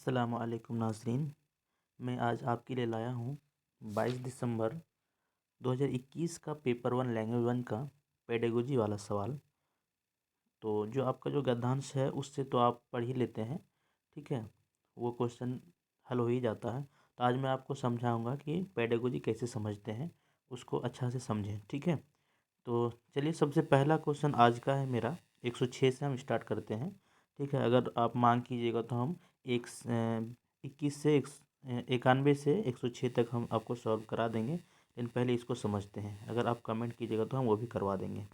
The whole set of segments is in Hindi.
अस्सलामु अलैकुम नाज़रीन। मैं आज आपके लिए लाया हूँ 22 दिसंबर 2021 का पेपर वन लैंग्वेज वन का पेडागोजी वाला सवाल। तो जो आपका जो गद्यांश है उससे तो आप पढ़ ही लेते हैं, ठीक है। वो क्वेश्चन हल हो ही जाता है। तो आज मैं आपको समझाऊंगा कि पेडागोजी कैसे समझते हैं, उसको अच्छा से समझें, ठीक है। तो चलिए, सबसे पहला क्वेश्चन आज का है मेरा 106 से हम स्टार्ट करते हैं, ठीक है। अगर आप मांग कीजिएगा तो हम 21 से 91 से 106 तक हम आपको सॉल्व करा देंगे, लेकिन पहले इसको समझते हैं। अगर आप कमेंट कीजिएगा तो हम वो भी करवा देंगे।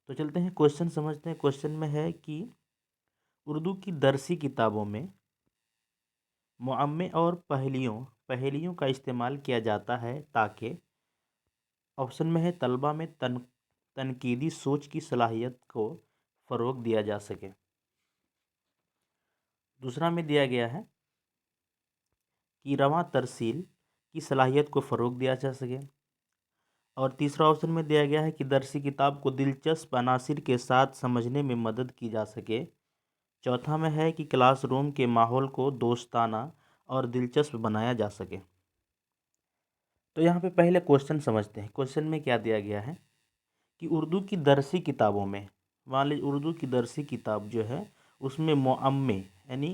तो चलते हैं, क्वेश्चन समझते हैं। क्वेश्चन में है कि उर्दू की दरसी किताबों में मुअम्मे और पहेलियों पहेलियों का इस्तेमाल किया जाता है ताकि, ऑप्शन में है, तलबा में तनकीदी सोच की सलाहियत को फ़रोग दिया जा सके। दूसरा में दिया गया है कि रवां तरसील की सलाहियत को फ़रोग दिया जा सके। और तीसरा ऑप्शन में दिया गया है कि दरसी किताब को दिलचस्प अनासिर के साथ समझने में मदद की जा सके। चौथा में है कि क्लासरूम के माहौल को दोस्ताना और दिलचस्प बनाया जा सके। तो यहाँ पे पहले क्वेश्चन समझते हैं। क्वेश्चन में क्या दिया गया है कि उर्दू की दरसी किताबों में, मान लीजिए उर्दू की दरसी किताब जो है उसमें मुअम्मे यानी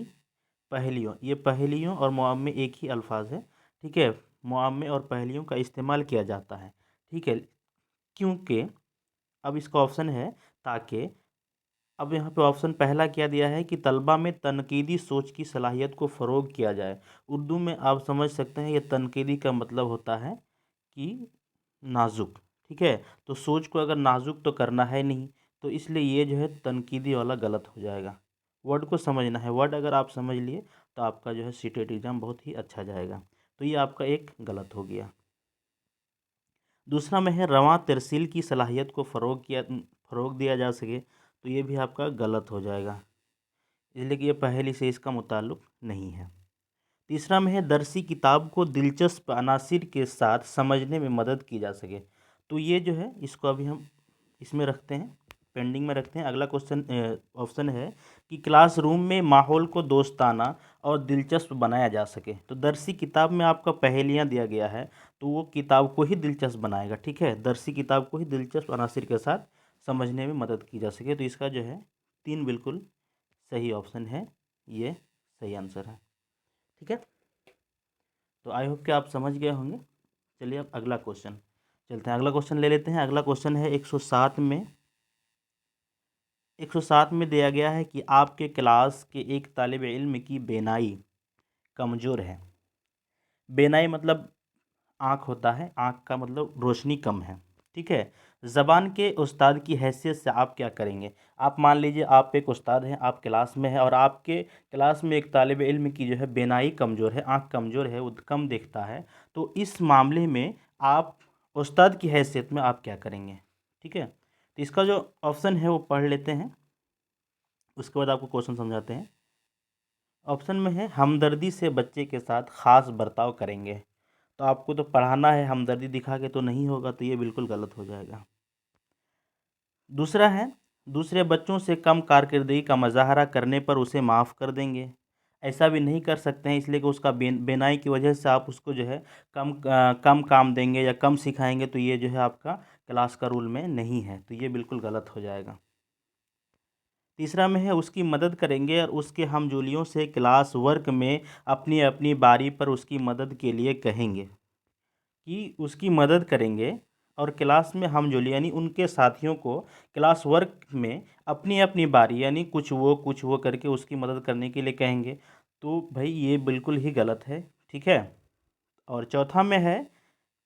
पहेलियों, ये पहेलियों और मुअम्मे एक ही अल्फाज है, ठीक है। मुअम्मे और पहेलियों का इस्तेमाल किया जाता है, ठीक है। क्योंकि अब इसका ऑप्शन है ताकि, अब यहाँ पे ऑप्शन पहला क्या दिया है कि तलबा में तनकीदी सोच की सलाहियत को फ़रोग किया जाए। उर्दू में आप समझ सकते हैं ये तनकीदी का मतलब होता है कि नाजुक, ठीक है। तो सोच को अगर नाजुक तो करना है नहीं, तो इसलिए ये जो है तनकीदी वाला गलत हो जाएगा। वर्ड को समझना है, वर्ड अगर आप समझ लिए तो आपका जो है सीटेट एग्ज़ाम बहुत ही अच्छा जाएगा। तो ये आपका एक गलत हो गया। दूसरा में है रवां तरसील की सलाहियत को फ़रोग दिया जा सके, तो ये भी आपका गलत हो जाएगा, इसलिए कि ये पहेली से इसका मुताल्लुक नहीं है। तीसरा में है दरसी किताब को दिलचस्प अनासिर के साथ समझने में मदद की जा सके, तो ये जो है इसको अभी हम इसमें रखते हैं, पेंडिंग में रखते हैं। अगला क्वेश्चन ऑप्शन है कि क्लासरूम में माहौल को दोस्ताना और दिलचस्प बनाया जा सके। तो दरसी किताब में आपका पहेलियाँ दिया गया है, तो वो किताब को ही दिलचस्प बनाएगा, ठीक है। दरसी किताब को ही दिलचस्प अनासिर के साथ समझने में मदद की जा सके। तो इसका जो है 3 बिल्कुल सही ऑप्शन है, ये सही आंसर है, ठीक है। तो आई होप कि आप समझ गए होंगे। चलिए अब अगला क्वेश्चन चलते हैं, अगला क्वेश्चन ले लेते हैं। अगला क्वेश्चन है 107 में। 107 में दिया गया है कि आपके क्लास के एक तालिब इल्म की बेनाई कमज़ोर है। बेनाई मतलब आँख होता है, आँख का मतलब रोशनी कम है, ठीक है। ज़बान के उस्ताद की हैसियत से आप क्या करेंगे? आप मान लीजिए आप एक उस्ताद हैं, आप क्लास में हैं और आपके क्लास में एक तालिब इल्म की जो है बेनाई कमज़ोर है, आँख कमज़ोर है, वो कम देखता है। तो इस मामले में आप उस्ताद की हैसियत में आप क्या करेंगे, ठीक है। तो इसका जो ऑप्शन है वो पढ़ लेते हैं, उसके बाद आपको क्वेश्चन समझाते हैं। ऑप्शन में है हमदर्दी से बच्चे के साथ ख़ास बर्ताव करेंगे। तो आपको तो पढ़ाना है, हमदर्दी दिखा के तो नहीं होगा, तो ये बिल्कुल गलत हो जाएगा। दूसरा है दूसरे बच्चों से कम कारकर्दगी का मुज़ाहरा करने पर उसे माफ़ कर देंगे। ऐसा भी नहीं कर सकते हैं, इसलिए कि उसका बेनाई की वजह से आप उसको जो है कम काम देंगे या कम सिखाएंगे, तो ये जो है आपका क्लास का रूल में नहीं है, तो ये बिल्कुल गलत हो जाएगा। तीसरा में है उसकी मदद करेंगे और उसके हमजोलियों से क्लास वर्क में अपनी अपनी बारी पर उसकी मदद के लिए कहेंगे, कि उसकी मदद करेंगे और क्लास में हमजोली यानी उनके साथियों को क्लास वर्क में अपनी अपनी बारी यानी कुछ वो करके उसकी मदद करने के लिए कहेंगे। तो भाई ये बिल्कुल ही गलत है, ठीक है। और चौथा में है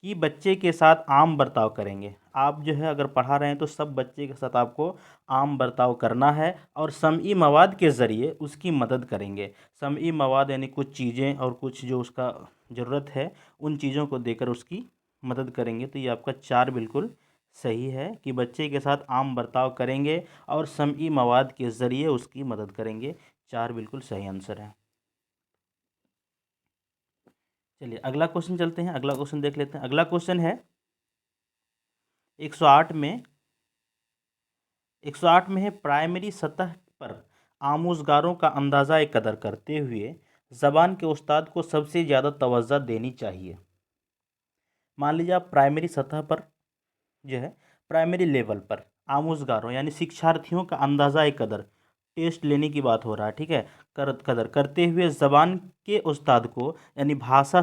कि बच्चे के साथ आम बर्ताव करेंगे। आप जो है अगर पढ़ा रहे हैं तो सब बच्चे के साथ आपको आम बर्ताव करना है और समई मवाद के ज़रिए उसकी मदद करेंगे। समई मवाद यानी कुछ चीज़ें और कुछ जो उसका ज़रूरत है उन चीज़ों को देकर उसकी मदद करेंगे। तो ये आपका 4 बिल्कुल सही है कि बच्चे के साथ आम बर्ताव करेंगे और समई मवाद के ज़रिए उसकी मदद करेंगे। 4 बिल्कुल सही आंसर है। चलिए अगला क्वेश्चन चलते हैं, अगला क्वेश्चन देख लेते हैं। अगला क्वेश्चन है 108 में। 108 में है प्राइमरी सतह पर आमोज़गारों का अंदाज़ा कदर करते हुए ज़बान के उस्ताद को सबसे ज़्यादा तवज्जो देनी चाहिए। मान लीजिए आप प्राइमरी सतह पर जो है, प्राइमरी लेवल पर आमोजगारों यानी शिक्षार्थियों का अंदाज़ा कदर टेस्ट लेने की बात हो रहा है, ठीक है। कदर करते हुए ज़बान के उस्ताद को यानी भाषा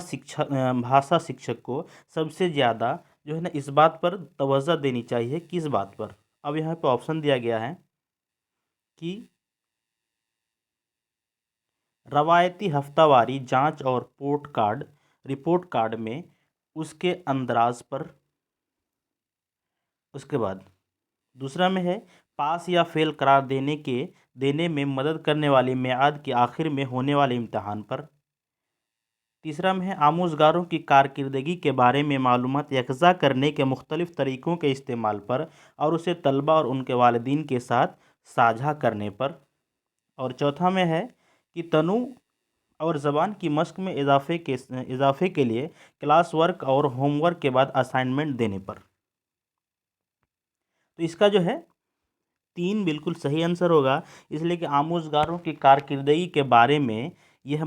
शिक्षक को सबसे ज़्यादा जो है ना इस बात पर तवज्जो देनी चाहिए। किस बात पर? अब यहाँ पे ऑप्शन दिया गया है कि रवायती हफ्तावारी जांच और रिपोर्ट कार्ड में उसके अंदाज पर। उसके बाद दूसरा में है पास या फेल करार देने में मदद करने वाली मियाद के आखिर में होने वाले इम्तहान पर। तीसरा में है आमोजगारों की कारकिर्दगी के बारे में मालूमात यकज़ा करने के मुख्तलिफ तरीक़ों के इस्तेमाल पर और उसे तलबा और उनके वालिदीन के साथ साझा करने पर। और चौथा में है कि तनु और ज़बान की मश्क में इजाफ़े के लिए क्लास वर्क और होमवर्क के बाद असाइनमेंट देने पर। तो इसका जो है 3 बिल्कुल सही आंसर होगा, इसलिए कि आमोजगारों की कारकिर्दगी के बारे में यह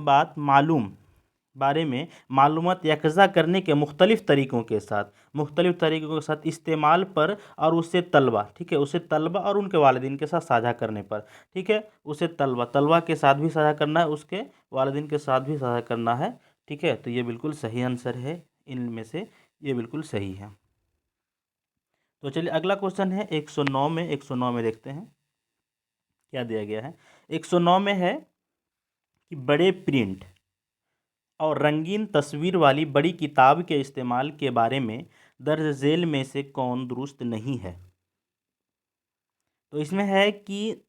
बारे में मालूमात यकज़ा करने के मुख्तलिफ तरीक़ों के साथ इस्तेमाल पर और उसे तलबा, ठीक है, उसे तलबा और उनके वालिदीन के साथ साझा करने पर, ठीक है। उसे तलबा के साथ भी साझा करना है, उसके वालिदीन के साथ भी साझा करना है, ठीक है। तो ये बिल्कुल सही आंसर है, इनमें से ये बिल्कुल सही है। तो चलिए अगला क्वेश्चन है 109 में देखते हैं क्या दिया गया है। 109 में है कि बड़े प्रिंट और रंगीन तस्वीर वाली बड़ी किताब के इस्तेमाल के बारे में दर्ज झेल में से कौन दुरुस्त नहीं है? तो इसमें है कि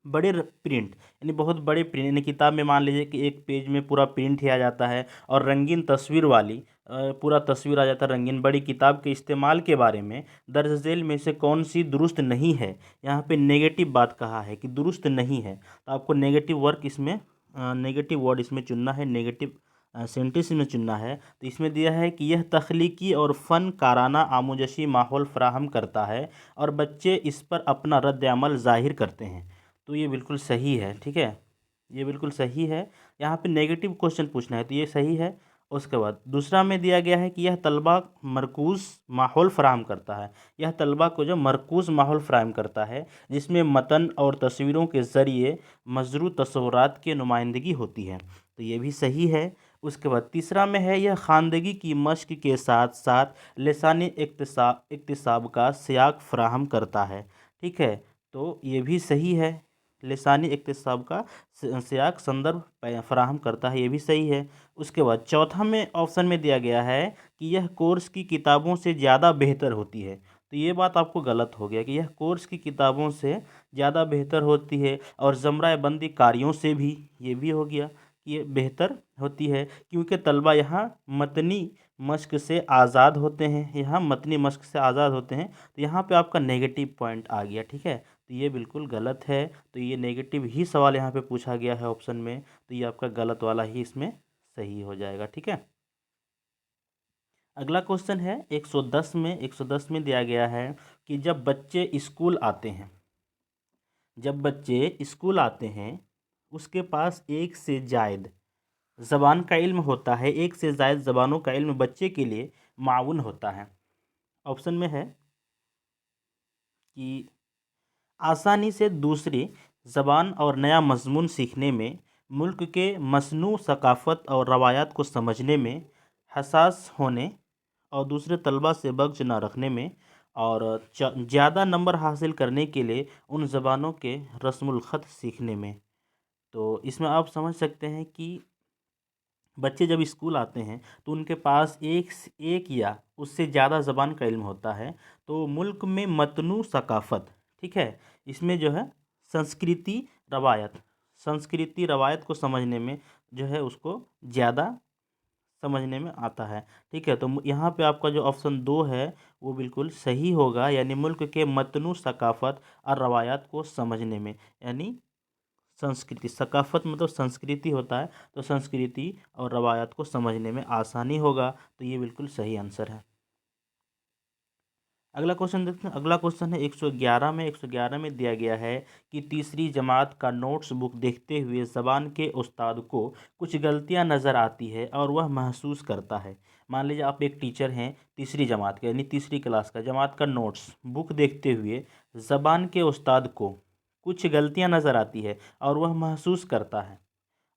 प्रिंट यानी बहुत बड़े प्रिंट यानी किताब में मान लीजिए कि एक पेज में पूरा प्रिंट ही आ जाता है और रंगीन तस्वीर वाली पूरा तस्वीर आ जाता है रंगीन बड़ी किताब के इस्तेमाल के बारे में दर्ज झेल में से कौन सी दुरुस्त नहीं है? यहाँ पे नेगेटिव बात कहा है कि दुरुस्त नहीं है, तो आपको नेगेटिव वर्ड इसमें चुनना है, नेगेटिव सेंटेंस में चुनना है। तो इसमें दिया है कि यह तख्लीकी और फ़नकाराना आमोजशी माहौल फ़राहम करता है और बच्चे इस पर अपना रद्द-ए-अमल ज़ाहिर करते हैं। तो ये बिल्कुल सही है, ठीक है, ये बिल्कुल सही है। यहाँ पे नेगेटिव क्वेश्चन पूछना है तो ये सही है। उसके बाद दूसरा में दिया गया है कि यह तलबा मरकूज़ माहौल फ़राहम करता है। यह तलबा को जो मरकूज़ माहौल फ़राहम करता है जिसमें मतन और तस्वीरों के ज़रिए मज़रू तसव्वुरात की नुमाइंदगी होती है, तो ये भी सही है। उसके बाद तीसरा में है यह ख़वानदगी की मश्क के साथ साथ लिसानी इक्तिसाब का सियाक़ फ़राहम करता है, ठीक है, तो ये भी सही है। लिसानी इक्तिसाब का सियाक़ संदर्भ फ़राहम करता है, ये भी सही है। उसके बाद चौथा में ऑप्शन में दिया गया है कि यह कोर्स की किताबों से ज़्यादा बेहतर होती है, तो ये बात आपको गलत हो गया कि यह कोर्स की किताबों से ज़्यादा बेहतर होती है और ज़मरा बंदी कारियों से भी, ये भी हो गया कि ये बेहतर होती है क्योंकि तलबा यहाँ मतनी मश्क से आज़ाद होते हैं, तो यहाँ पे आपका नेगेटिव पॉइंट आ गया, ठीक है, तो ये बिल्कुल गलत है। तो ये नेगेटिव ही सवाल यहाँ पे पूछा गया है ऑप्शन में, तो ये आपका गलत वाला ही इसमें सही हो जाएगा, ठीक है। अगला क्वेश्चन है 110 में दिया गया है कि जब बच्चे स्कूल आते हैं उसके पास एक से जायद ज़बान का इल्म होता है, एक से जायद ज़बानों का इल्म बच्चे के लिए माउन होता है। ऑप्शन में है कि आसानी से दूसरी ज़बान और नया मज़मून सीखने में, मुल्क के मसनू सकाफ़त और रवायात को समझने में, हसास होने और दूसरे तलबा से बख्श न रखने में और ज़्यादा नंबर हासिल करने के लिए उन ज़बानों के रस्मुल ख़त सीखने में। तो इसमें आप समझ सकते हैं कि बच्चे जब स्कूल आते हैं तो उनके पास एक या उससे ज़्यादा ज़बान का इल्म होता है, तो मुल्क में मतनू सकाफ़त, ठीक है, इसमें जो है संस्कृति संस्कृति रवायत को समझने में जो है उसको ज़्यादा समझने में आता है, ठीक है। तो यहाँ पे आपका जो ऑप्शन 2 है वो बिल्कुल सही होगा, यानी मुल्क के मतनू सकाफ़त और रवायात को समझने में, यानी संस्कृति, सकाफ़त मतलब संस्कृति होता है, तो संस्कृति और रवायात को समझने में आसानी होगा, तो ये बिल्कुल सही आंसर है। अगला क्वेश्चन देखते हैं। अगला क्वेश्चन है 111 में। 111 में दिया गया है कि तीसरी जमात का नोट्स बुक देखते हुए ज़बान के उस्ताद को कुछ गलतियां नज़र आती है और वह महसूस करता है। मान लीजिए आप एक टीचर हैं तीसरी जमात के, यानी तीसरी क्लास का, जमात का नोट्स बुक देखते हुए ज़बान के उस्ताद को कुछ गलतियां नज़र आती है और वह महसूस करता है।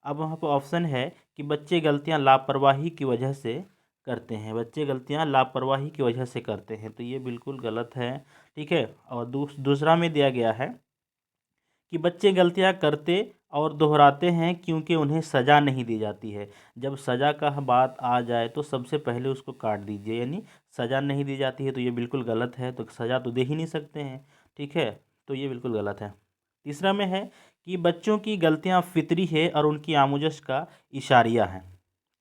अब वहाँ पर ऑप्शन है कि बच्चे गलतियाँ लापरवाही की वजह से करते हैं, बच्चे गलतियाँ लापरवाही की वजह से करते हैं, तो ये बिल्कुल गलत है। ठीक है। और दूसरा में दिया गया है कि बच्चे गलतियाँ करते और दोहराते हैं क्योंकि उन्हें सज़ा नहीं दी जाती है। जब सज़ा का बात आ जाए तो सबसे पहले उसको काट दीजिए, यानी सज़ा नहीं दी जाती है तो ये बिल्कुल गलत है, तो सज़ा तो दे ही नहीं सकते हैं। ठीक है, तो ये बिल्कुल गलत है। तीसरा में है कि बच्चों की गलतियाँ फितरी है और उनकी आमुज़श का इशारिया है।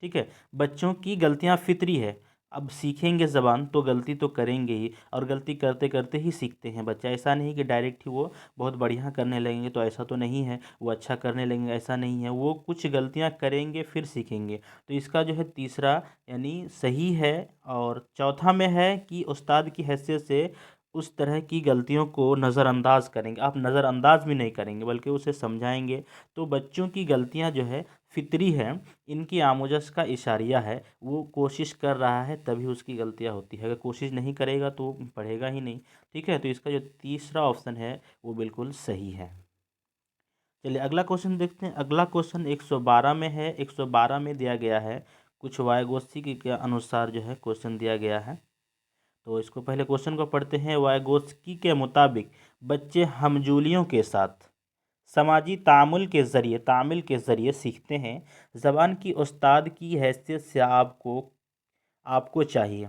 ठीक है, बच्चों की गलतियाँ फितरी है। अब सीखेंगे ज़बान तो गलती तो करेंगे ही, और गलती करते करते ही सीखते हैं बच्चा। ऐसा नहीं कि डायरेक्ट ही वो बहुत बढ़िया करने लगेंगे, तो ऐसा तो नहीं है। वो अच्छा करने लगेंगे, ऐसा नहीं है। वो कुछ गलतियाँ करेंगे फिर सीखेंगे। तो इसका जो है तीसरा यानी सही है। और चौथा में है कि उस्ताद की हैसियत से उस तरह की गलतियों को नज़रअंदाज करेंगे। आप नज़रअंदाज भी नहीं करेंगे बल्कि उसे समझाएंगे। तो बच्चों की गलतियाँ जो है फितरी है, इनकी आमुज़श का इशारिया है। वो कोशिश कर रहा है तभी उसकी गलतियाँ होती है, अगर कोशिश नहीं करेगा तो पढ़ेगा ही नहीं। ठीक है, तो इसका जो तीसरा ऑप्शन है वो बिल्कुल सही है। चलिए अगला क्वेश्चन देखते हैं। अगला क्वेश्चन 112 में है। 112 में दिया गया है, कुछ वायगोत्स्की के अनुसार जो है क्वेश्चन दिया गया है। तो इसको पहले क्वेश्चन को पढ़ते हैं। वायगोत्स्की के मुताबिक बच्चे हमजोलियों के साथ समाजी तामिल के ज़रिए सीखते हैं। ज़बान की उस्ताद की हैसियत से आपको आपको चाहिए।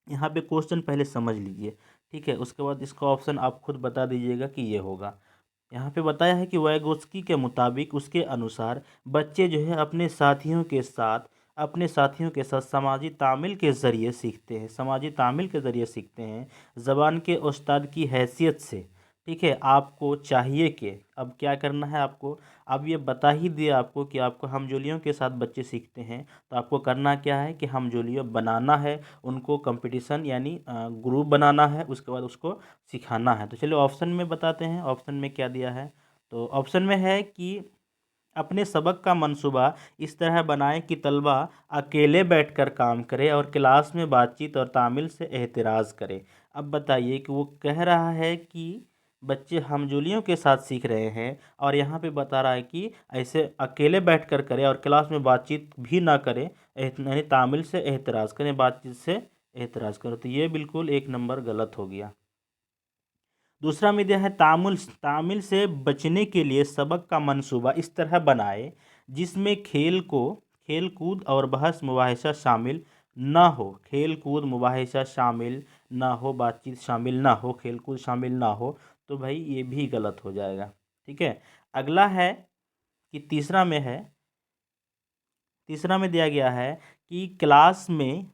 यहाँ पे क्वेश्चन पहले समझ लीजिए। ठीक है, उसके बाद इसका ऑप्शन आप खुद बता दीजिएगा कि ये होगा। यहाँ पे बताया है कि वाइगोत्स्की के मुताबिक, उसके अनुसार बच्चे जो है अपने साथियों के साथ समाजी तामिल के ज़रिए सीखते हैं। समाजी तामिल के ज़रिए सीखते हैं ज़बान के उस्ताद की हैसियत से। ठीक है, आपको चाहिए कि अब क्या करना है आपको। अब ये बता ही दिया आपको कि आपको हमजोलियों के साथ बच्चे सीखते हैं, तो आपको करना क्या है कि हमजोलियाँ बनाना है, उनको कंपटीशन यानी ग्रुप बनाना है, उसके बाद उसको सिखाना है। तो चलिए ऑप्शन में बताते हैं, ऑप्शन में क्या दिया है। तो ऑप्शन में है कि अपने सबक का मंसूबा इस तरह बनाएं कि तलबा अकेले बैठकर काम करे और क्लास में बातचीत और तामिल से एहतराज़ करे। अब बताइए कि वो कह रहा है कि बच्चे हमजोलियों के साथ सीख रहे हैं, और यहाँ पे बता रहा है कि ऐसे अकेले बैठकर करे और क्लास में बातचीत भी ना करे, यानी तामिल से एहतराज़ करें, बातचीत से एहतराज़ करो। तो ये बिल्कुल एक नंबर गलत हो गया। दूसरा में दिया है तामिल से बचने के लिए सबक का मंसूबा इस तरह बनाए जिसमें खेल कूद और बहस मुबाहिसा शामिल ना हो। खेल कूद मुबाहिसा शामिल ना हो, बातचीत शामिल ना हो, खेल कूद शामिल ना हो। तो भाई ये भी गलत हो जाएगा। ठीक है। अगला है कि तीसरा में दिया गया है कि क्लास में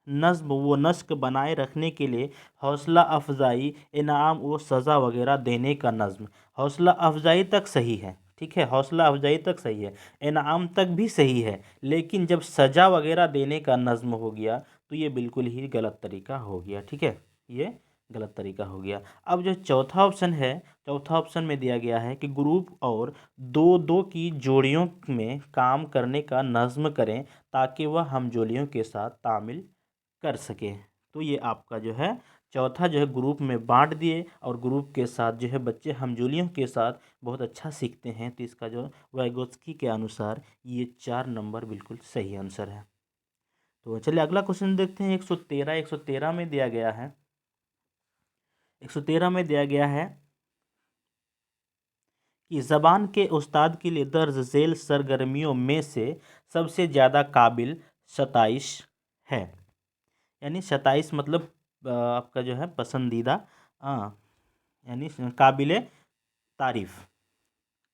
नज़्म व नस्क बनाए रखने के लिए हौसला अफजाई, इनाम व सज़ा वगैरह देने का नज़्म। हौसला अफजाई तक सही है। ठीक है, हौसला अफजाई तक सही है, इनाम तक भी सही है, लेकिन जब सज़ा वगैरह देने का नज़्म हो गया तो ये बिल्कुल ही गलत तरीका हो गया। ठीक है, ये गलत तरीका हो गया। अब जो चौथा ऑप्शन है, चौथा ऑप्शन में दिया गया है कि ग्रुप और दो दो की जोड़ियों में काम करने का नज़्म करें ताकि वह हमजोलियों के साथ तामिल कर सके। तो ये आपका जो है चौथा जो है ग्रुप में बांट दिए, और ग्रुप के साथ जो है बच्चे हमजोलियों के साथ बहुत अच्छा सीखते हैं। तो इसका जो वाइगोत्स्की के अनुसार ये 4 नंबर बिल्कुल सही आंसर है। तो चलिए अगला क्वेश्चन देखते हैं। 113 में दिया गया है। 113 में दिया गया है कि ज़बान के उस्ताद के लिए दर्ज झेल सरगर्मियों में से सबसे ज़्यादा काबिल 27 है। यानी 27 मतलब आपका जो है पसंदीदा, हाँ, यानी काबिल तारीफ़,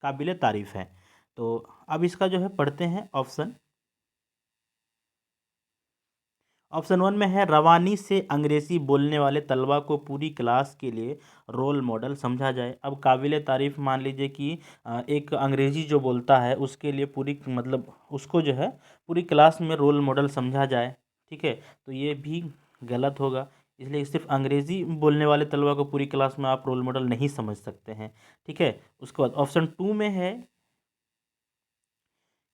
काबिल तारीफ़ है। तो अब इसका जो है पढ़ते हैं ऑप्शन। ऑप्शन 1 में है रवानी से अंग्रेज़ी बोलने वाले तलबा को पूरी क्लास के लिए रोल मॉडल समझा जाए। अब काबिल तारीफ़ मान लीजिए कि एक अंग्रेज़ी जो बोलता है उसके लिए पूरी मतलब उसको जो है पूरी क्लास में रोल मॉडल समझा जाए। ठीक है, तो ये भी गलत होगा। इसलिए सिर्फ अंग्रेज़ी बोलने वाले तलबा को पूरी क्लास में आप रोल मॉडल नहीं समझ सकते हैं। ठीक है, उसके बाद ऑप्शन 2 में है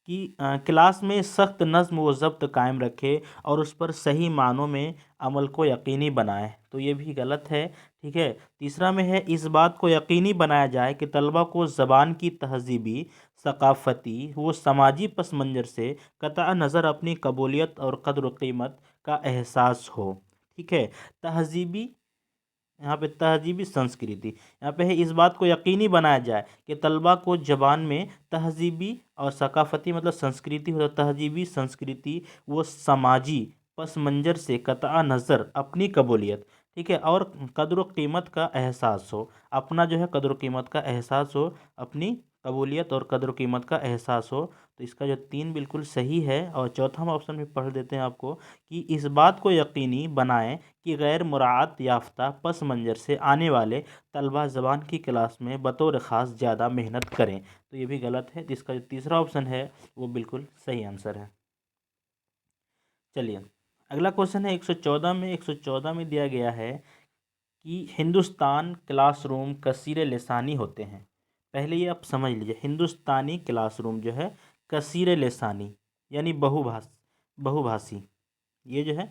कि क्लास में सख्त नज़्म व ज़ब्त कायम रखे और उस पर सही मानों में अमल को यकीनी बनाए, तो ये भी गलत है। ठीक है, तीसरा में है इस बात को यकीनी बनाया जाए कि तलबा को ज़बान की तहज़ीबी, सकाफ़ती व समाजी पस मंज़र से कतई नज़र अपनी कबूलियत और क़द्र व क़ीमत का एहसास हो। ठीक है, तहज़ीबी, यहाँ पे तहज़ीबी संस्कृति, यहाँ पे है इस बात को यकीनी बनाया जाए कि तलबा को ज़बान में तहज़ीबी और सकाफ़ती मतलब संस्कृति हो, तहज़ीबी संस्कृति वो समाजी पस मंज़र से कतई नज़र अपनी कबूलियत, ठीक है, और क़द्र व क़ीमत का एहसास हो, अपना जो है क़द्र व क़ीमत का एहसास हो, अपनी कबूलियत और क़द्र व क़ीमत का एहसास हो। तो इसका जो 3 बिल्कुल सही है। और चौथा हम ऑप्शन भी पढ़ देते हैं आपको कि इस बात को यकीनी बनाएं कि गैर मुराअत याफ्ता पस मंज़र से आने वाले तलबा ज़बान की क्लास में बतौर ख़ास ज़्यादा मेहनत करें, तो ये भी गलत है। जिसका जो तीसरा ऑप्शन है वो बिल्कुल सही आंसर है। चलिए अगला क्वेश्चन है 114 में। 114 में दिया गया है कि हिंदुस्तान क्लासरूम कसीर लिसानी होते हैं। पहले ये आप समझ लीजिए, हिंदुस्तानी क्लासरूम जो है कसीर लिसानी यानी बहुभाषी, ये जो है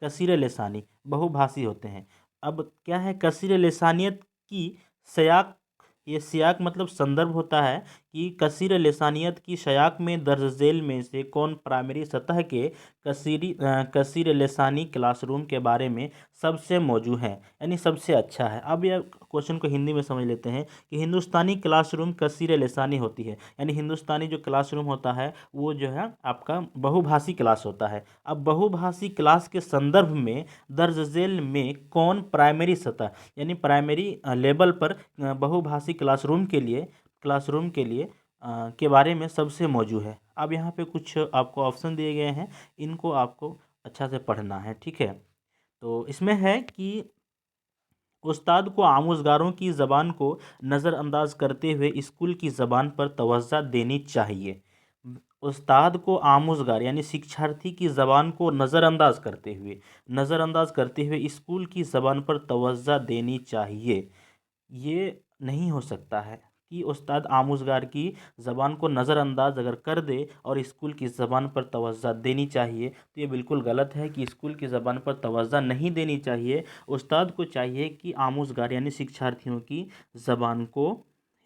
कसीर लिसानी बहुभाषी होते हैं। अब क्या है कसीर लिसानियत की सयाक, ये सियाक मतलब संदर्भ होता है कि कसीर लिसानियत की शयाक में दर्ज झेल में से कौन प्राइमरी सतह के कसीर लिसानी क्लासरूम के बारे में सबसे मौजूद है, यानी सबसे अच्छा है। अब यह क्वेश्चन को हिंदी में समझ लेते हैं कि हिंदुस्तानी क्लासरूम कसीर लिसानी होती है, यानी हिंदुस्तानी जो क्लासरूम होता है वो जो है आपका बहुभाषी क्लास होता है। अब बहुभाषी क्लास के संदर्भ में दर्ज झेल में कौन प्राइमरी सतह यानी प्राइमरी लेवल पर बहुभाषी क्लासरूम के लिए के बारे में सबसे मौजूद है। अब यहाँ पे कुछ आपको ऑप्शन दिए गए हैं, इनको आपको अच्छा से पढ़ना है। ठीक है, तो इसमें है कि उस्ताद को आमोज़गारों की ज़बान को नज़रअंदाज करते हुए स्कूल की ज़बान पर तवज्जो देनी चाहिए। उस्ताद को आमोज़गार यानी शिक्षार्थी की ज़बान को नज़रअंदाज करते हुए स्कूल की ज़बान पर तवज्जो देनी चाहिए। ये नहीं हो सकता है कि उस्ताद आमोज़गार की ज़बान को नज़रअंदाज अगर कर दे और स्कूल की ज़बान पर तवज्जो देनी चाहिए, तो ये बिल्कुल गलत है कि स्कूल की ज़बान पर तवज्जो नहीं देनी चाहिए। उस्ताद को चाहिए कि आमोज़गार यानी शिक्षार्थियों की ज़बान को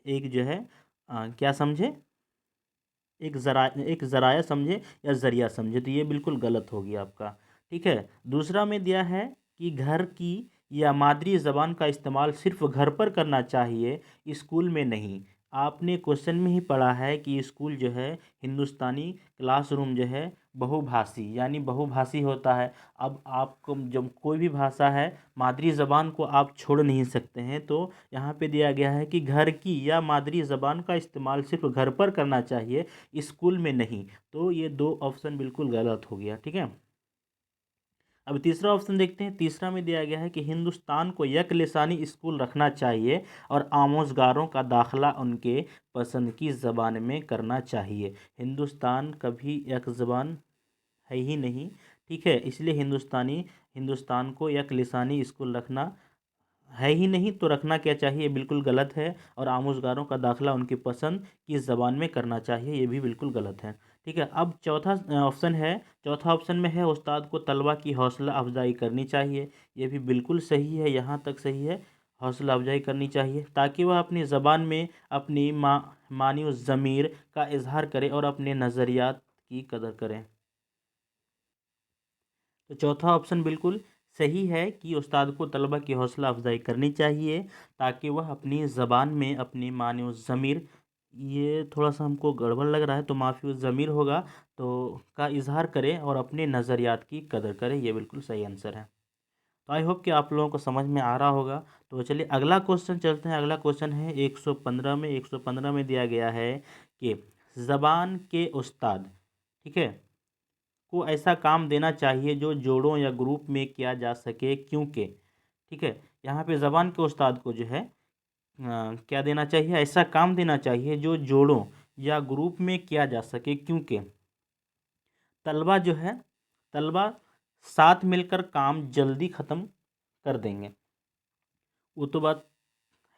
एक जो है क्या समझे, एक ज़राया समझे या ज़रिया समझे, तो ये बिल्कुल गलत हो गया आपका। ठीक है, दूसरा में दिया है कि घर की या मादरी ज़बान का इस्तेमाल सिर्फ घर पर करना चाहिए, स्कूल में नहीं। आपने क्वेश्चन में ही पढ़ा है कि स्कूल जो है हिंदुस्तानी क्लासरूम जो है बहुभाषी यानी बहुभाषी होता है। अब आपको जब कोई भी भाषा है मादरी ज़बान को आप छोड़ नहीं सकते हैं, तो यहाँ पे दिया गया है कि घर की या मादरी ज़बान का इस्तेमाल सिर्फ घर पर करना चाहिए, स्कूल में नहीं। तो ये 2 ऑप्शन बिल्कुल गलत हो गया। ठीक है, अब तीसरा ऑप्शन देखते हैं। तीसरा में दिया गया है कि हिंदुस्तान को एक लिसानी स्कूल रखना चाहिए और आमोज़गारों का दाखिला उनके पसंद की ज़बान में करना चाहिए। हिंदुस्तान कभी एक ज़बान है ही नहीं। ठीक है, इसलिए हिंदुस्तान को एक लिसानी स्कूल रखना है ही नहीं, तो रखना क्या चाहिए, बिल्कुल गलत है। और आमोज़गारों का दाखिला उनकी पसंद की ज़बान में करना चाहिए, ये भी बिल्कुल गलत है। ठीक है, अब चौथा ऑप्शन में है उस्ताद को तलबा की हौसला अफजाई करनी चाहिए। ये भी बिल्कुल सही है, यहाँ तक सही है, हौसला अफजाई करनी चाहिए ताकि वह अपनी ज़बान में अपनी मानी व ज़मीर का इजहार करे और अपने नज़रियात की कदर करें। तो चौथा ऑप्शन बिल्कुल सही है कि उस्ताद को तलबा की हौसला अफजाई करनी चाहिए ताकि वह अपनी ज़बान में अपनी मानी व ज़मीर, ये थोड़ा सा हमको गड़बड़ लग रहा है, तो माफ़ी ज़मीर होगा, तो का इजहार करे और अपने नज़रियात की कदर करे, ये बिल्कुल सही आंसर है। तो आई होप कि आप लोगों को समझ में आ रहा होगा। तो चलिए अगला क्वेश्चन चलते हैं। अगला क्वेश्चन है 115 में। 115 में दिया गया है कि ज़बान के उस्ताद, ठीक है, को ऐसा काम देना चाहिए जो जोड़ों या ग्रुप में किया जा सके, क्योंकि, ठीक है, यहाँ पे ज़बान के उस्ताद को जो है क्या देना चाहिए, ऐसा काम देना चाहिए जो जोड़ों या ग्रुप में किया जा सके, क्योंकि तलबा जो है तलबा साथ मिलकर काम जल्दी ख़त्म कर देंगे। वो तो बात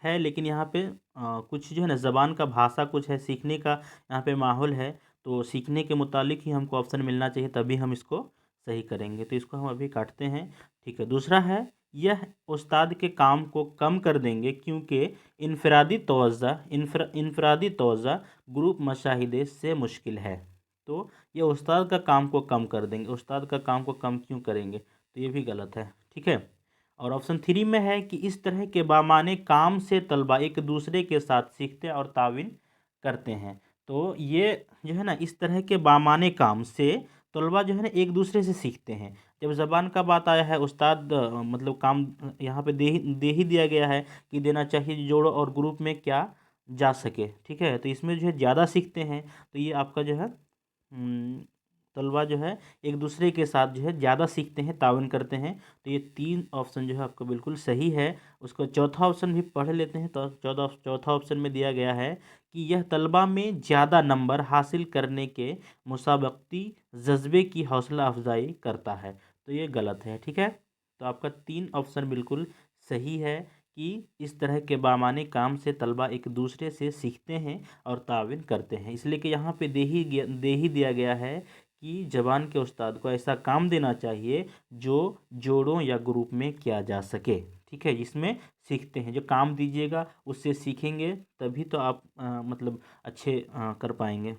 है, लेकिन यहाँ पे कुछ जो है ना ज़बान का भाषा कुछ है, सीखने का यहाँ पे माहौल है, तो सीखने के मुतालिक ही हमको ऑप्शन मिलना चाहिए, तभी हम इसको सही करेंगे। तो इसको हम अभी काटते हैं। ठीक है, दूसरा है, यह उस्ताद के काम को कम कर देंगे क्योंकि इनफरादी तवज़ा ग्रुप मशाहिदे से मुश्किल है। तो ये उस्ताद का काम को कम कर देंगे, उस्ताद का काम को कम क्यों करेंगे, तो ये भी गलत है। ठीक है, और ऑप्शन 3 में है कि इस तरह के बामाने काम से तलबा एक दूसरे के साथ सीखते और तावीन करते हैं। तो ये जो है ना, इस तरह के बामाने काम से तलबा जो है ना एक दूसरे से सीखते हैं। जब ज़बान का बात आया है, उस्ताद मतलब काम यहाँ पे दे ही दिया गया है कि देना चाहिए जोड़ो और ग्रुप में क्या जा सके। ठीक है, तो इसमें जो है ज़्यादा सीखते हैं, तो ये आपका जो है तलबा जो है एक दूसरे के साथ जो है ज़्यादा सीखते हैं, तावन करते हैं। तो ये 3 ऑप्शन जो है आपका बिल्कुल सही है। उसको चौथा ऑप्शन भी पढ़ लेते हैं। तो चौथा ऑप्शन में दिया गया है कि यह तलबा में ज़्यादा नंबर हासिल करने के मुसाबकती जज्बे की हौसला अफजाई करता है। तो ये गलत है। ठीक है, तो आपका 3 ऑप्शन बिल्कुल सही है कि इस तरह के बामाने काम से तलबा एक दूसरे से सीखते हैं और तावीन करते हैं। इसलिए कि यहाँ पे दे ही दिया गया है कि जबान के उस्ताद को ऐसा काम देना चाहिए जो जोड़ों या ग्रुप में किया जा सके। ठीक है, जिसमें सीखते हैं, जो काम दीजिएगा उससे सीखेंगे, तभी तो आप मतलब अच्छे कर पाएंगे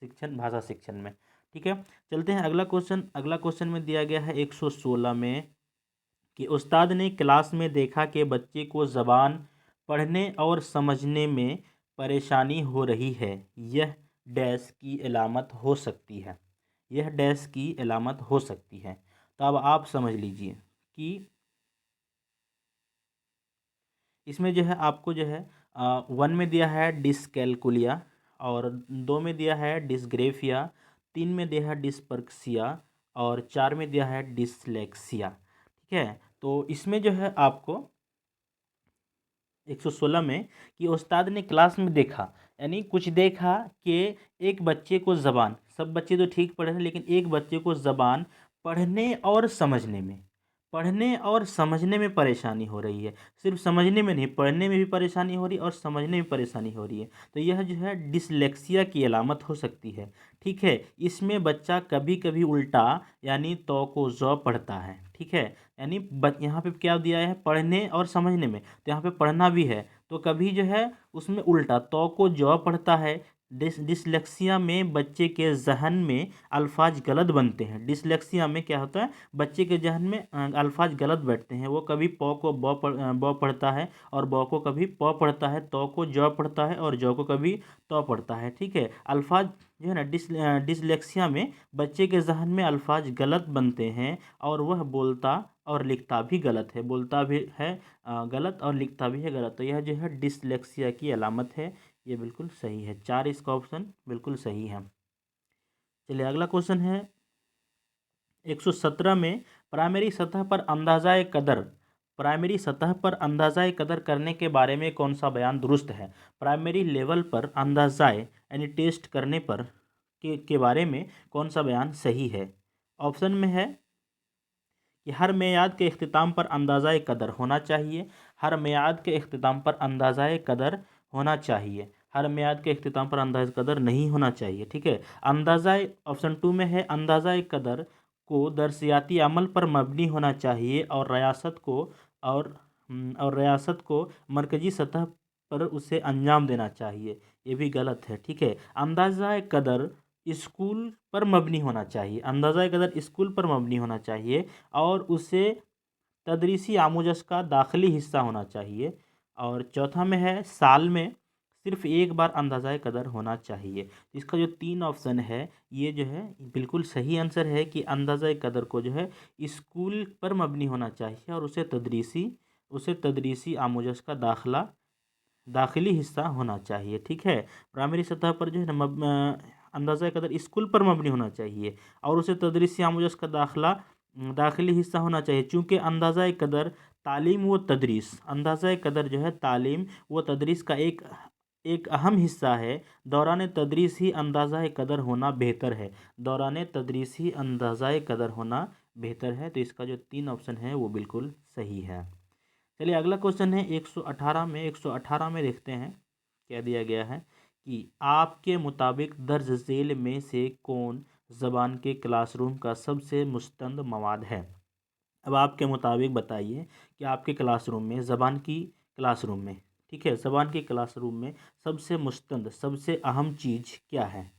भाषा शिक्षण में। ठीक है, चलते हैं अगला क्वेश्चन। अगला क्वेश्चन में दिया गया है 116 में कि उस्ताद ने क्लास में देखा कि बच्चे को ज़बान पढ़ने और समझने में परेशानी हो रही है। यह डैश की अलामत हो सकती है। यह डैश की अलामत हो सकती है। तो अब आप समझ लीजिए कि इसमें जो है आपको जो है 1 में दिया है डिसकैलकुलिया, और 2 में दिया है डिसग्रेफिया, 3 में दिया है डिसपर्क्सिया, और 4 में दिया है डिसलेक्सिया। ठीक है, तो इसमें जो है आपको 116 में कि उस्ताद ने क्लास में देखा, यानी कुछ देखा कि एक बच्चे को ज़बान, सब बच्चे तो ठीक पढ़े हैं, लेकिन एक बच्चे को ज़बान पढ़ने और समझने में परेशानी हो रही है। सिर्फ समझने में नहीं, पढ़ने में भी परेशानी हो रही है और समझने में परेशानी हो रही है। तो यह जो है डिसलेक्सिया की अलामत हो सकती है। ठीक है, इसमें बच्चा कभी कभी उल्टा यानी तो को ज़ पढ़ता है। ठीक है, यानी यहाँ पे क्या दिया है, पढ़ने और समझने में, तो यहाँ पे पढ़ना भी है, तो कभी जो है उसमें उल्टा तो को ज पढ़ता है। डिसलेक्सिया में बच्चे के जहन में अल्फाज गलत बनते हैं। डिसलेक्सिया में क्या होता है, बच्चे के जहन में अल्फाज गलत बैठते हैं। वो कभी प को ब पढ़ता है और ब को कभी प पढ़ता है, तो को ज पढ़ता है और ज को कभी तो पढ़ता है। ठीक है, अल्फाज जो है ना डिसलेक्सिया में बच्चे के जहन में अल्फाज गलत बनते हैं और वह बोलता और लिखता भी गलत है, बोलता भी है गलत और लिखता भी है गलत। तो यह जो है डिसलेक्सिया की अलामत है। ये बिल्कुल सही है, 4 इसका ऑप्शन बिल्कुल सही है। चलिए अगला क्वेश्चन है 117 में, प्राइमरी सतह पर अंदाज़ा कदर करने के बारे में कौन सा बयान दुरुस्त है। प्राइमरी लेवल पर अंदाज़ा यानी टेस्ट करने पर के बारे में कौन सा बयान सही है। ऑप्शन में है कि हर मेयाद के अख्तिताम पर अंदाज़ा कदर होना चाहिए, हर मेयाद के अख्तिताम पर अंदाज़ा कदर होना चाहिए, हर मेयाद के अख्तिताम पर अंदाज़ा कदर नहीं होना चाहिए। ठीक है, अंदाज़ा ऑप्शन 2 में है अंदाज़ा कदर को दर्सियाती अमल पर मबनी होना चाहिए और और रियासत को मरकज़ी सतह पर उसे अंजाम देना चाहिए। ये भी गलत है। ठीक है, अंदाज़ा कदर स्कूल पर मबनी होना चाहिए, अंदाज़ा कदर स्कूल पर मबनी होना चाहिए और उसे तदरीसी आमोजस का दाखिली हिस्सा होना चाहिए। और चौथा में है साल में सिर्फ एक बार अंदाज़ा कदर होना चाहिए। इसका जो 3 ऑप्शन है ये जो है बिल्कुल सही आंसर है कि अंदाज़ा कदर को जो है स्कूल पर मबनी होना चाहिए और उसे तदरीसी आमोजस का दाखिली हिस्सा होना चाहिए। ठीक है, प्राइमरी सतह पर जो है ना अंदाज़ा कदर स्कूल पर मबनी होना चाहिए और उसे तदरीसी आमोजस का दाखिली हिस्सा होना चाहिए। चूँकि अंदाज़ा कदर जो है तालीम व तदरीस का एक अहम हिस्सा है। दौरान तदरीस ही अंदाज़ा कदर होना बेहतर है। दौरान तदरीस ही अंदाज़ा कदर होना बेहतर है। तो इसका जो 3 ऑप्शन है वो बिल्कुल सही है। चलिए अगला क्वेश्चन है 118 में देखते हैं क्या दिया गया है कि आपके मुताबिक दर्ज झेल में से कौन ज़बान के क्लासरूम का सबसे मुस्तंद मवाद है। अब आपके मुताबिक बताइए कि आपके क्लासरूम में ज़बान की क्लासरूम में, ठीक है, ज़बान के क्लासरूम में सबसे मुस्तंद सबसे अहम चीज़ क्या है।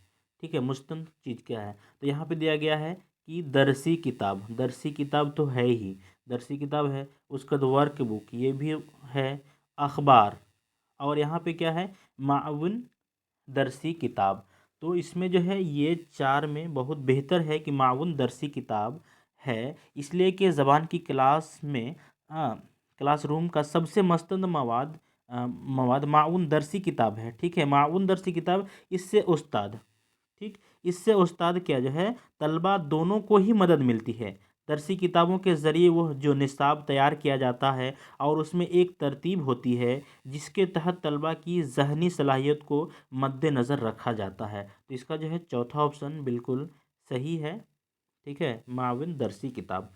ठीक है, मुस्तंद चीज़ क्या है। तो यहाँ पे दिया गया है कि दरसी किताब तो है ही, दरसी किताब है, उसका तो वर्क बुक ये भी है, अखबार, और यहाँ पे क्या है, माउन दरसी किताब। तो इसमें जो है ये चार में बहुत बेहतर है कि माउन दरसी किताब है, इसलिए कि ज़बान की क्लास में क्लासरूम का सबसे मस्तंद मवाद माउन दरसी किताब है। ठीक है, माउन दरसी किताब, इससे उस्ताद, ठीक, इससे उस्ताद क्या जो है तलबा दोनों को ही मदद मिलती है। दरसी किताबों के ज़रिए वह जो निसाब तैयार किया जाता है और उसमें एक तरतीब होती है जिसके तहत तलबा की ज़हनी सलाहियत को मद्देनज़र रखा जाता है। तो इसका जो है चौथा ऑप्शन बिल्कुल सही है। ठीक है, माविन दरसी किताब।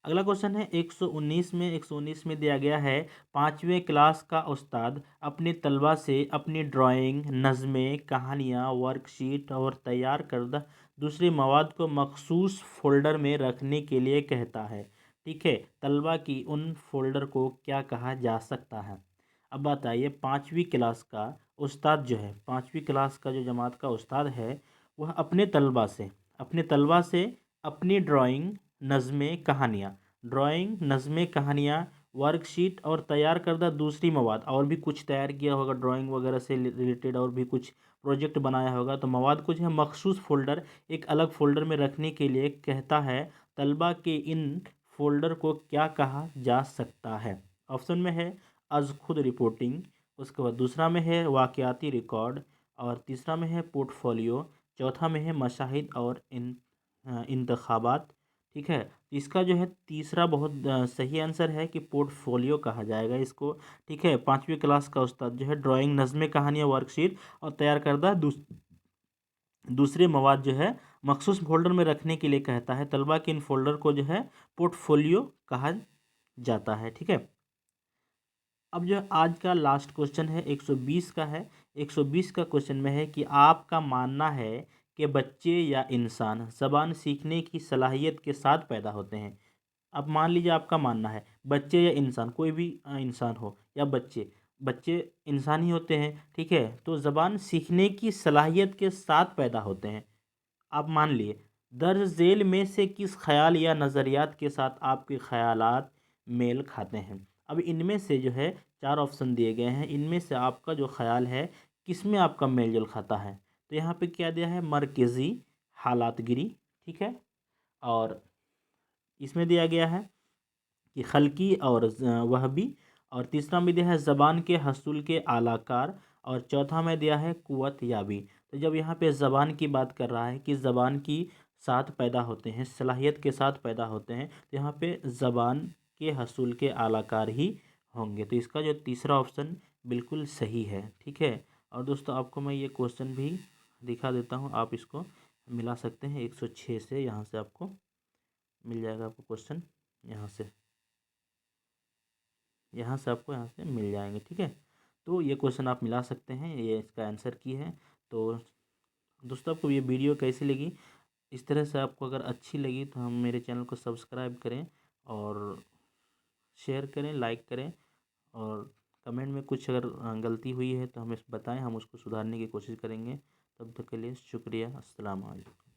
अगला क्वेश्चन है 119 में दिया गया है 5वीं क्लास का उस्ताद अपने तलबा से अपनी ड्राइंग, नज़में, कहानियाँ, वर्कशीट और तैयार करदा दूसरे मवाद को मखसूस फ़ोल्डर में रखने के लिए कहता है। ठीक है, तलबा की उन फ़ोल्डर को क्या कहा जा सकता है। अब बताइए, 5वीं क्लास का उस्ताद जो है, 5वीं क्लास का जो जमात का उस्ताद है, वह अपने तलबा से अपनी ड्राइंग, नज़में, कहानियाँ, वर्कशीट और तैयार करदा दूसरी मवाद, और भी कुछ तैयार किया होगा ड्राइंग वगैरह से रिलेटेड, और भी कुछ प्रोजेक्ट बनाया होगा, तो मवाद को जो है मखसूस फ़ोल्डर, एक अलग फ़ोल्डर में रखने के लिए कहता है। तलबा के इन फ़ोल्डर को क्या कहा जा सकता है। ऑप्शन में है अज़ खुद रिपोर्टिंग, उसके बाद दूसरा में है वाक़याती रिकॉर्ड, और तीसरा में है पोर्टफोलियो, चौथा में है मशाहिद और इंतखाबात। ठीक है, इसका जो है तीसरा बहुत सही आंसर है कि पोर्टफोलियो कहा जाएगा इसको। ठीक है, 5वीं क्लास का उस्ताद जो है ड्राइंग, नज़में, कहानियाँ, वर्कशीट और तैयार करदा दूसरे मवाद जो है मखसूस फोल्डर में रखने के लिए कहता है। तलबा के इन फोल्डर को जो है पोर्टफोलियो कहा जाता है। ठीक है, अब जो आज का लास्ट क्वेश्चन है 120 का है। 120 का क्वेश्चन में है कि आपका मानना है कि बच्चे या इंसान ज़बान सीखने की सलाहियत के साथ पैदा होते हैं। अब मान लीजिए आपका मानना है बच्चे या इंसान, कोई भी इंसान हो या बच्चे, बच्चे इंसान ही होते हैं। ठीक है, तो ज़बान सीखने की सलाहियत के साथ पैदा होते हैं। आप मान लिए दर्ज झेल में से किस ख्याल या नज़रियात के साथ आपके ख़यालात मेल खाते हैं। अब इनमें से जो है 4 ऑप्शन दिए गए हैं, इनमें से आपका जो ख्याल है किस में आपका मेल जोल खाता है। तो यहाँ पे क्या दिया है, मरकज़ी हालातगिरी। ठीक है, और इसमें दिया गया है कि खल्की और वहबी, और तीसरा में दिया है ज़बान के हसूल के आलाकार, और चौथा में दिया है कुव्वत याबी। तो जब यहाँ पे ज़बान की बात कर रहा है कि ज़बान की साथ पैदा होते हैं, सलाहियत के साथ पैदा होते हैं, तो यहाँ पे ज़बान के हसूल के आलाकार ही होंगे। तो इसका जो तीसरा ऑप्शन बिल्कुल सही है। ठीक है, और दोस्तों आपको मैं ये क्वेश्चन भी दिखा देता हूँ, आप इसको मिला सकते हैं 106 से, यहाँ से आपको मिल जाएगा आपको क्वेश्चन, यहाँ से मिल जाएंगे। ठीक है, तो ये क्वेश्चन आप मिला सकते हैं, ये इसका आंसर की है। तो दोस्तों आपको ये वीडियो कैसी लगी, इस तरह से आपको अगर अच्छी लगी तो हम मेरे चैनल को सब्सक्राइब करें और शेयर करें, लाइक करें, और कमेंट में कुछ अगर गलती हुई है तो हमें बताएं, हम उसको सुधारने की कोशिश करेंगे। तब तक के लिए शुक्रिया। अस्सलाम वालेकुम।